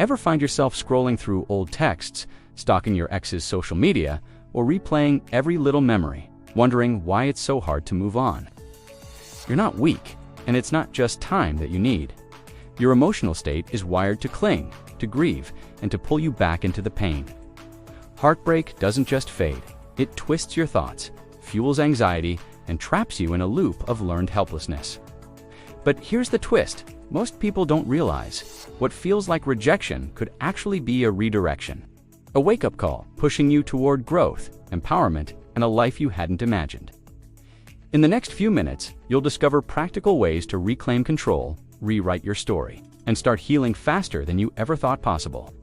Ever find yourself scrolling through old texts, stalking your ex's social media, or replaying every little memory, wondering why it's so hard to move on? You're not weak, and it's not just time that you need. Your emotional state is wired to cling, to grieve, and to pull you back into the pain. Heartbreak doesn't just fade. It twists your thoughts, fuels anxiety, and traps you in a loop of learned helplessness. But here's the twist. Most people don't realize what feels like rejection could actually be a redirection. A wake-up call pushing you toward growth, empowerment, and a life you hadn't imagined. In the next few minutes, you'll discover practical ways to reclaim control, rewrite your story, and start healing faster than you ever thought possible.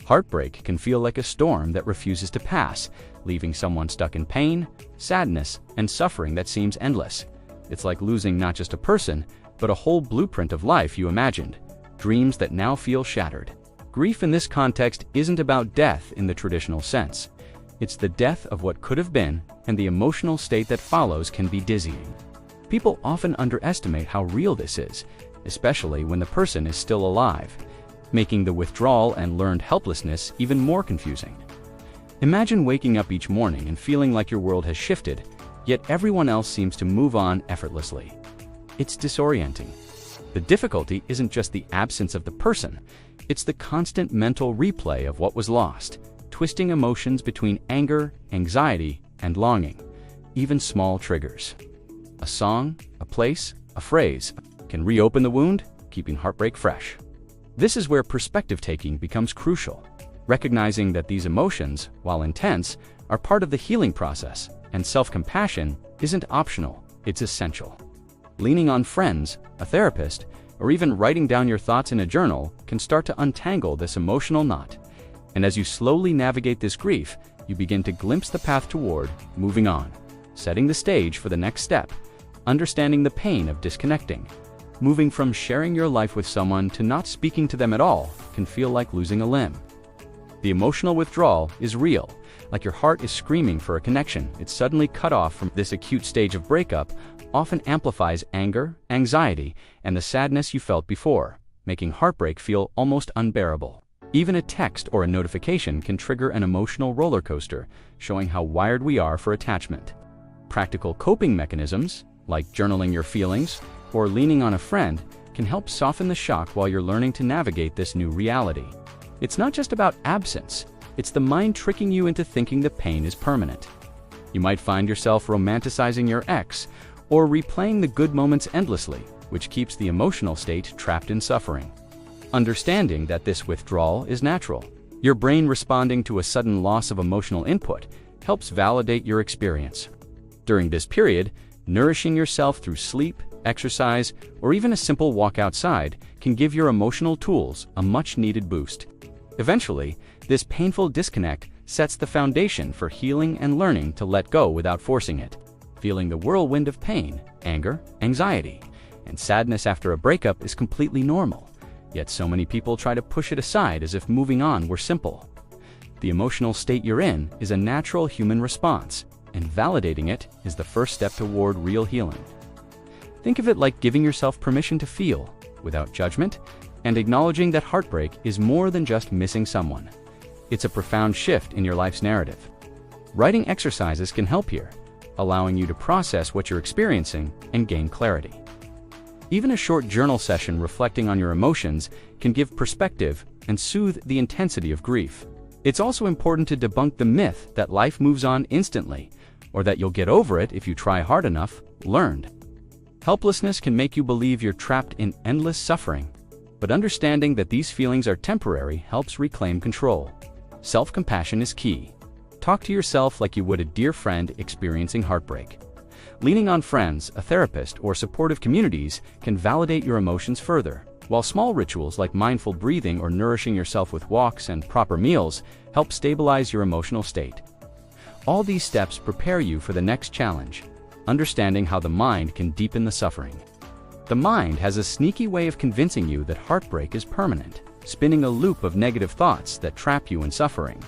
Heartbreak can feel like a storm that refuses to pass, leaving someone stuck in pain, sadness, and suffering that seems endless. It's like losing not just a person, but a whole blueprint of life you imagined, dreams that now feel shattered. Grief in this context isn't about death in the traditional sense. It's the death of what could have been, and the emotional state that follows can be dizzying. People often underestimate how real this is, especially when the person is still alive, making the withdrawal and learned helplessness even more confusing. Imagine waking up each morning and feeling like your world has shifted, yet everyone else seems to move on effortlessly. It's disorienting. The difficulty isn't just the absence of the person, it's the constant mental replay of what was lost, twisting emotions between anger, anxiety, and longing. Even small triggers. A song, a place, a phrase can reopen the wound, keeping heartbreak fresh. This is where perspective taking becomes crucial, recognizing that these emotions, while intense, are part of the healing process, and self-compassion isn't optional, it's essential. Leaning on friends, a therapist, or even writing down your thoughts in a journal can start to untangle this emotional knot. And as you slowly navigate this grief, you begin to glimpse the path toward moving on, setting the stage for the next step, understanding the pain of disconnecting. Moving from sharing your life with someone to not speaking to them at all can feel like losing a limb. The emotional withdrawal is real, like your heart is screaming for a connection. It's suddenly cut off from this acute stage of breakup, often amplifies anger, anxiety, and the sadness you felt before, making heartbreak feel almost unbearable. Even a text or a notification can trigger an emotional roller coaster, showing how wired we are for attachment. Practical coping mechanisms, like journaling your feelings or leaning on a friend, can help soften the shock while you're learning to navigate this new reality. It's not just about absence, it's the mind tricking you into thinking the pain is permanent. You might find yourself romanticizing your ex, or replaying the good moments endlessly, which keeps the emotional state trapped in suffering. Understanding that this withdrawal is natural, your brain responding to a sudden loss of emotional input, helps validate your experience. During this period, nourishing yourself through sleep, exercise, or even a simple walk outside can give your emotional tools a much-needed boost. Eventually, this painful disconnect sets the foundation for healing and learning to let go without forcing it. Feeling the whirlwind of pain, anger, anxiety, and sadness after a breakup is completely normal, yet so many people try to push it aside as if moving on were simple. The emotional state you're in is a natural human response, and validating it is the first step toward real healing. Think of it like giving yourself permission to feel, without judgment, and acknowledging that heartbreak is more than just missing someone. It's a profound shift in your life's narrative. Writing exercises can help here, allowing you to process what you're experiencing and gain clarity. Even a short journal session reflecting on your emotions can give perspective and soothe the intensity of grief. It's also important to debunk the myth that life moves on instantly, or that you'll get over it if you try hard enough. Learned. Helplessness can make you believe you're trapped in endless suffering, but understanding that these feelings are temporary helps reclaim control. Self-compassion is key. Talk to yourself like you would a dear friend experiencing heartbreak. Leaning on friends, a therapist, or supportive communities can validate your emotions further, while small rituals like mindful breathing or nourishing yourself with walks and proper meals help stabilize your emotional state. All these steps prepare you for the next challenge, understanding how the mind can deepen the suffering. The mind has a sneaky way of convincing you that heartbreak is permanent, spinning a loop of negative thoughts that trap you in suffering.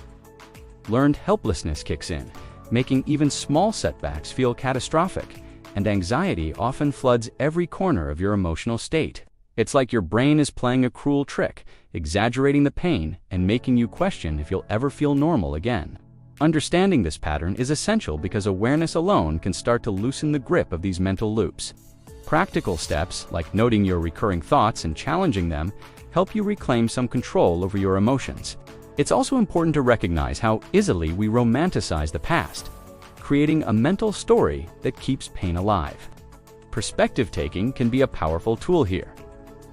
Learned helplessness kicks in, making even small setbacks feel catastrophic, and anxiety often floods every corner of your emotional state. It's like your brain is playing a cruel trick. exaggerating the pain and making you question if you'll ever feel normal again. Understanding this pattern is essential because awareness alone can start to loosen the grip of these mental loops. Practical steps, like noting your recurring thoughts and challenging them, help you reclaim some control over your emotions. It's also important to recognize how easily we romanticize the past, creating a mental story that keeps pain alive. Perspective taking can be a powerful tool here.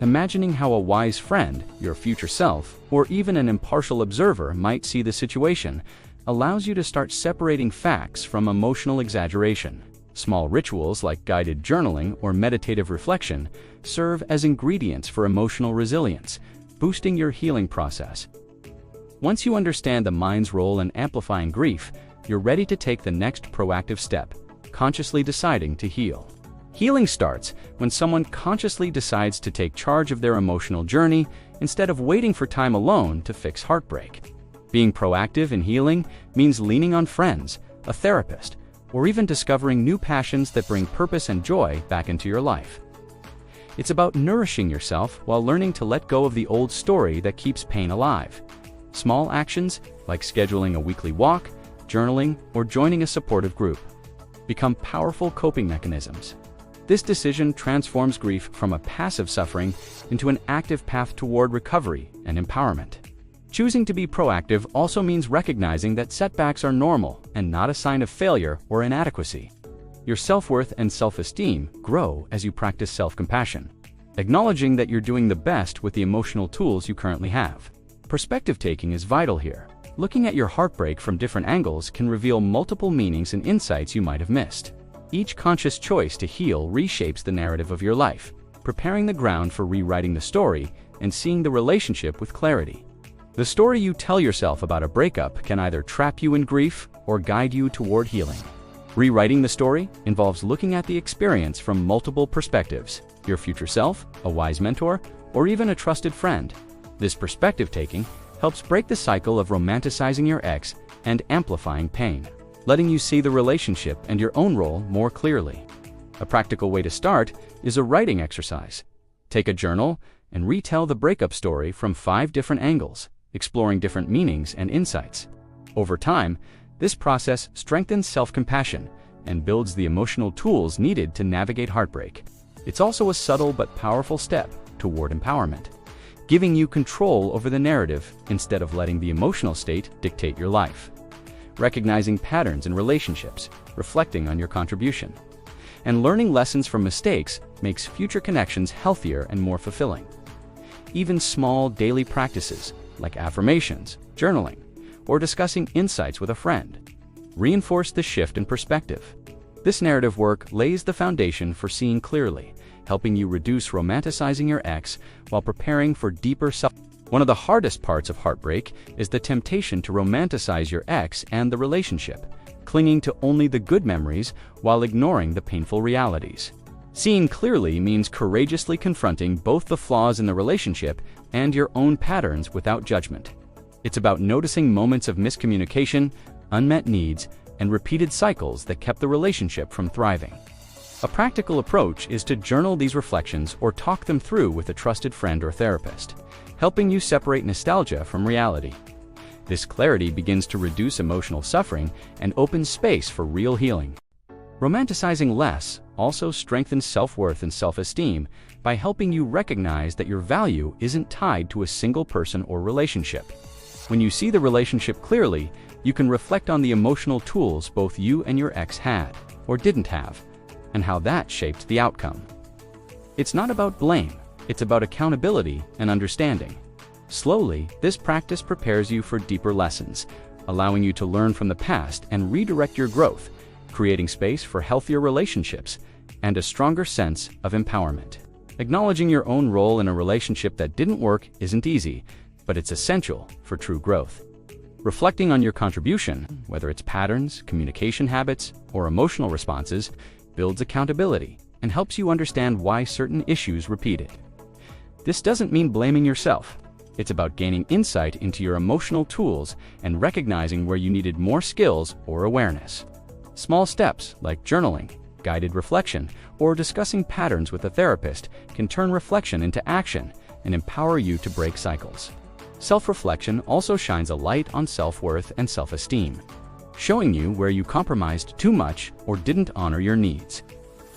Imagining how a wise friend, your future self, or even an impartial observer might see the situation allows you to start separating facts from emotional exaggeration. Small rituals like guided journaling or meditative reflection serve as ingredients for emotional resilience, boosting your healing process. Once you understand the mind's role in amplifying grief, you're ready to take the next proactive step, consciously deciding to heal. Healing starts when someone consciously decides to take charge of their emotional journey instead of waiting for time alone to fix heartbreak. Being proactive in healing means leaning on friends, a therapist, or even discovering new passions that bring purpose and joy back into your life. It's about nourishing yourself while learning to let go of the old story that keeps pain alive. Small actions, like scheduling a weekly walk, journaling, or joining a supportive group, become powerful coping mechanisms. This decision transforms grief from a passive suffering into an active path toward recovery and empowerment. Choosing to be proactive also means recognizing that setbacks are normal and not a sign of failure or inadequacy. Your self-worth and self-esteem grow as you practice self-compassion, acknowledging that you're doing the best with the emotional tools you currently have. Perspective taking is vital here. Looking at your heartbreak from different angles can reveal multiple meanings and insights you might have missed. Each conscious choice to heal reshapes the narrative of your life, preparing the ground for rewriting the story and seeing the relationship with clarity. The story you tell yourself about a breakup can either trap you in grief or guide you toward healing. Rewriting the story involves looking at the experience from multiple perspectives: your future self, a wise mentor, or even a trusted friend. This perspective taking helps break the cycle of romanticizing your ex and amplifying pain, letting you see the relationship and your own role more clearly. A practical way to start is a writing exercise. Take a journal and retell the breakup story from 5 different angles, exploring different meanings and insights. Over time, this process strengthens self-compassion and builds the emotional tools needed to navigate heartbreak. It's also a subtle but powerful step toward empowerment, giving you control over the narrative instead of letting the emotional state dictate your life. Recognizing patterns in relationships, reflecting on your contribution, and learning lessons from mistakes makes future connections healthier and more fulfilling. Even small daily practices like affirmations, journaling, or discussing insights with a friend reinforce the shift in perspective. This narrative work lays the foundation for seeing clearly, helping you reduce romanticizing your ex while preparing for deeper self. One of the hardest parts of heartbreak is the temptation to romanticize your ex and the relationship, clinging to only the good memories while ignoring the painful realities. Seeing clearly means courageously confronting both the flaws in the relationship and your own patterns without judgment. It's about noticing moments of miscommunication, unmet needs, and repeated cycles that kept the relationship from thriving. A practical approach is to journal these reflections or talk them through with a trusted friend or therapist, helping you separate nostalgia from reality. This clarity begins to reduce emotional suffering and opens space for real healing. Romanticizing less also strengthens self-worth and self-esteem by helping you recognize that your value isn't tied to a single person or relationship. When you see the relationship clearly, you can reflect on the emotional tools both you and your ex had or didn't have, and how that shaped the outcome. It's not about blame, it's about accountability and understanding. Slowly, this practice prepares you for deeper lessons, allowing you to learn from the past and redirect your growth, creating space for healthier relationships and a stronger sense of empowerment. Acknowledging your own role in a relationship that didn't work isn't easy, but it's essential for true growth. Reflecting on your contribution, whether it's patterns, communication habits, or emotional responses, builds accountability and helps you understand why certain issues repeated. This doesn't mean blaming yourself. It's about gaining insight into your emotional tools and recognizing where you needed more skills or awareness. Small steps like journaling, guided reflection, or discussing patterns with a therapist can turn reflection into action and empower you to break cycles. Self-reflection also shines a light on self-worth and self-esteem, showing you where you compromised too much or didn't honor your needs.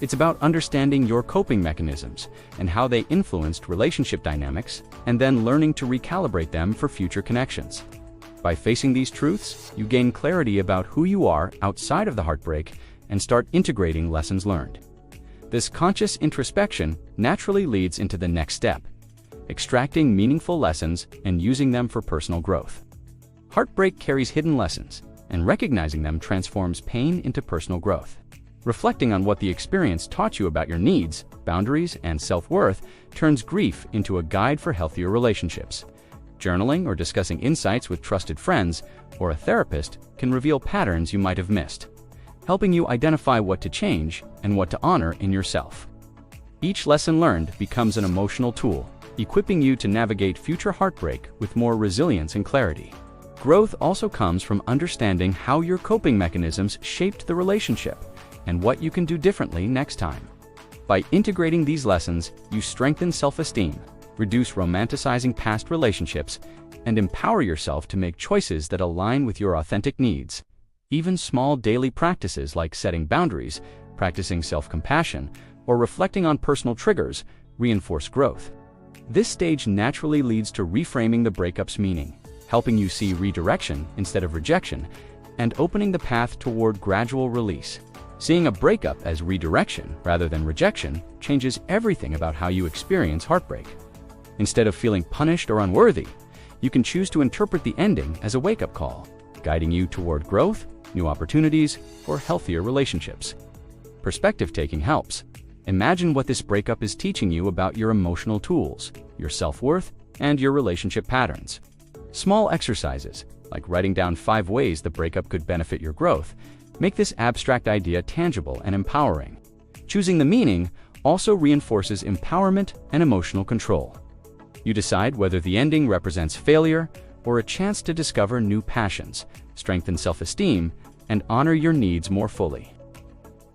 It's about understanding your coping mechanisms and how they influenced relationship dynamics, and then learning to recalibrate them for future connections. By facing these truths, you gain clarity about who you are outside of the heartbreak and start integrating lessons learned. This conscious introspection naturally leads into the next step: extracting meaningful lessons and using them for personal growth. Heartbreak carries hidden lessons, and recognizing them transforms pain into personal growth. Reflecting on what the experience taught you about your needs, boundaries, and self-worth turns grief into a guide for healthier relationships. Journaling or discussing insights with trusted friends or a therapist can reveal patterns you might have missed, helping you identify what to change and what to honor in yourself. Each lesson learned becomes an emotional tool, equipping you to navigate future heartbreak with more resilience and clarity. Growth also comes from understanding how your coping mechanisms shaped the relationship and what you can do differently next time. By integrating these lessons, you strengthen self-esteem, reduce romanticizing past relationships, and empower yourself to make choices that align with your authentic needs. Even small daily practices like setting boundaries, practicing self-compassion, or reflecting on personal triggers reinforce growth. This stage naturally leads to reframing the breakup's meaning, helping you see redirection instead of rejection, and opening the path toward gradual release. Seeing a breakup as redirection rather than rejection changes everything about how you experience heartbreak. Instead of feeling punished or unworthy, you can choose to interpret the ending as a wake-up call, guiding you toward growth, new opportunities, or healthier relationships. Perspective taking helps. Imagine what this breakup is teaching you about your emotional tools, your self-worth, and your relationship patterns. Small exercises, like writing down 5 ways the breakup could benefit your growth, make this abstract idea tangible and empowering. Choosing the meaning also reinforces empowerment and emotional control. You decide whether the ending represents failure or a chance to discover new passions, strengthen self-esteem, and honor your needs more fully.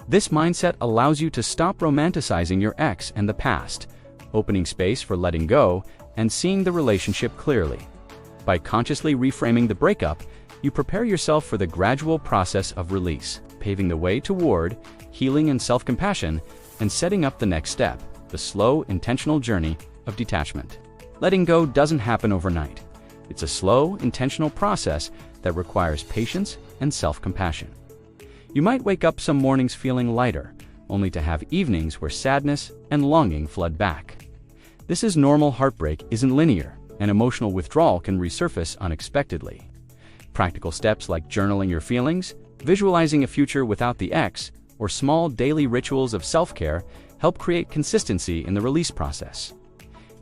This mindset allows you to stop romanticizing your ex and the past, opening space for letting go and seeing the relationship clearly. By consciously reframing the breakup, you prepare yourself for the gradual process of release, paving the way toward healing and self-compassion, and setting up the next step, the slow, intentional journey of detachment. Letting go doesn't happen overnight. It's a slow, intentional process that requires patience and self-compassion. You might wake up some mornings feeling lighter, only to have evenings where sadness and longing flood back. This is normal. Heartbreak isn't linear, and emotional withdrawal can resurface unexpectedly. Practical steps like journaling your feelings, visualizing a future without the ex, or small daily rituals of self-care help create consistency in the release process.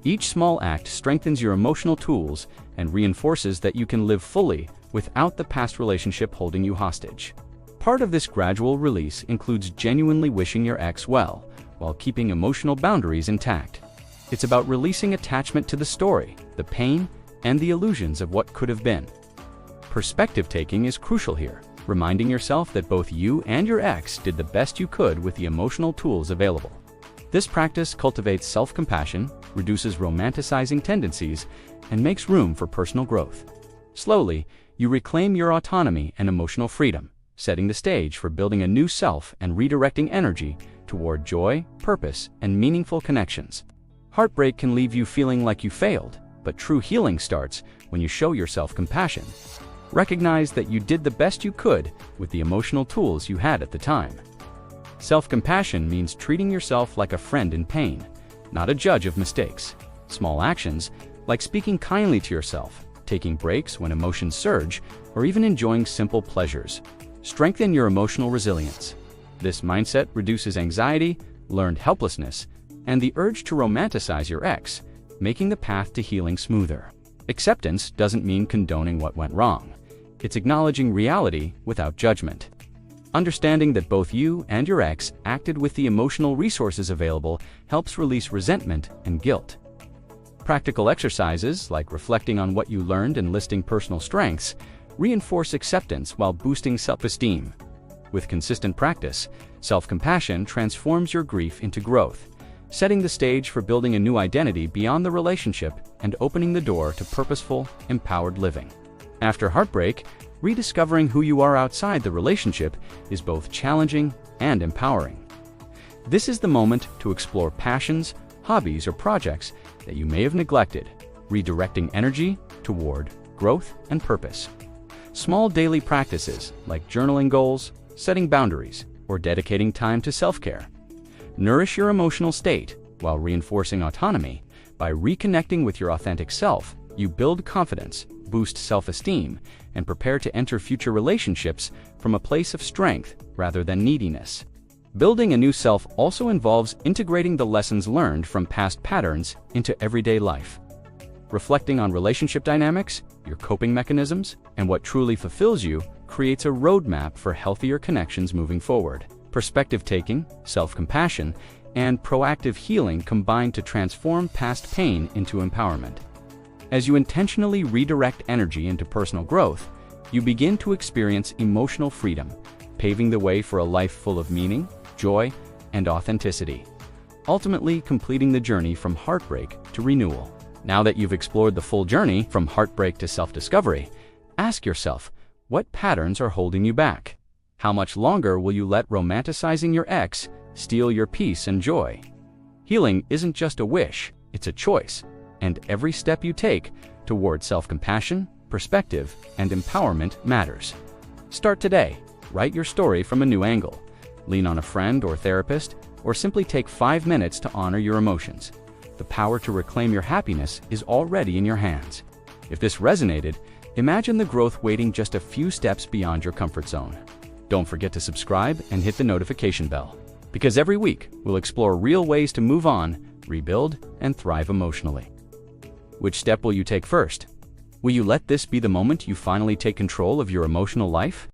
Each small act strengthens your emotional tools and reinforces that you can live fully without the past relationship holding you hostage. Part of this gradual release includes genuinely wishing your ex well, while keeping emotional boundaries intact. It's about releasing attachment to the story, the pain, and the illusions of what could have been. Perspective taking is crucial here, reminding yourself that both you and your ex did the best you could with the emotional tools available. This practice cultivates self-compassion, reduces romanticizing tendencies, and makes room for personal growth. Slowly, you reclaim your autonomy and emotional freedom, setting the stage for building a new self and redirecting energy toward joy, purpose, and meaningful connections. Heartbreak can leave you feeling like you failed, but true healing starts when you show yourself compassion. Recognize that you did the best you could with the emotional tools you had at the time. Self-compassion means treating yourself like a friend in pain, not a judge of mistakes. Small actions, like speaking kindly to yourself, taking breaks when emotions surge, or even enjoying simple pleasures, strengthen your emotional resilience. This mindset reduces anxiety, learned helplessness, and the urge to romanticize your ex, making the path to healing smoother. Acceptance doesn't mean condoning what went wrong. It's acknowledging reality without judgment. Understanding that both you and your ex acted with the emotional resources available helps release resentment and guilt. Practical exercises, like reflecting on what you learned and listing personal strengths, reinforce acceptance while boosting self-esteem. With consistent practice, self-compassion transforms your grief into growth, setting the stage for building a new identity beyond the relationship and opening the door to purposeful, empowered living. After heartbreak, rediscovering who you are outside the relationship is both challenging and empowering. This is the moment to explore passions, hobbies, or projects that you may have neglected, redirecting energy toward growth and purpose. Small daily practices like journaling goals, setting boundaries, or dedicating time to self-care nourish your emotional state while reinforcing autonomy. By reconnecting with your authentic self, you build confidence, boost self-esteem, and prepare to enter future relationships from a place of strength rather than neediness. Building a new self also involves integrating the lessons learned from past patterns into everyday life. Reflecting on relationship dynamics, your coping mechanisms, and what truly fulfills you creates a roadmap for healthier connections moving forward. Perspective taking, self-compassion, and proactive healing combine to transform past pain into empowerment. As you intentionally redirect energy into personal growth, you begin to experience emotional freedom, paving the way for a life full of meaning, joy, and authenticity, ultimately completing the journey from heartbreak to renewal. Now that you've explored the full journey from heartbreak to self-discovery, ask yourself, what patterns are holding you back? How much longer will you let romanticizing your ex steal your peace and joy? Healing isn't just a wish, it's a choice, and every step you take toward self-compassion, perspective, and empowerment matters. Start today. Write your story from a new angle. Lean on a friend or therapist, or simply take 5 minutes to honor your emotions. The power to reclaim your happiness is already in your hands. If this resonated, imagine the growth waiting just a few steps beyond your comfort zone. Don't forget to subscribe and hit the notification bell, because every week we'll explore real ways to move on, rebuild, and thrive emotionally. Which step will you take first? Will you let this be the moment you finally take control of your emotional life?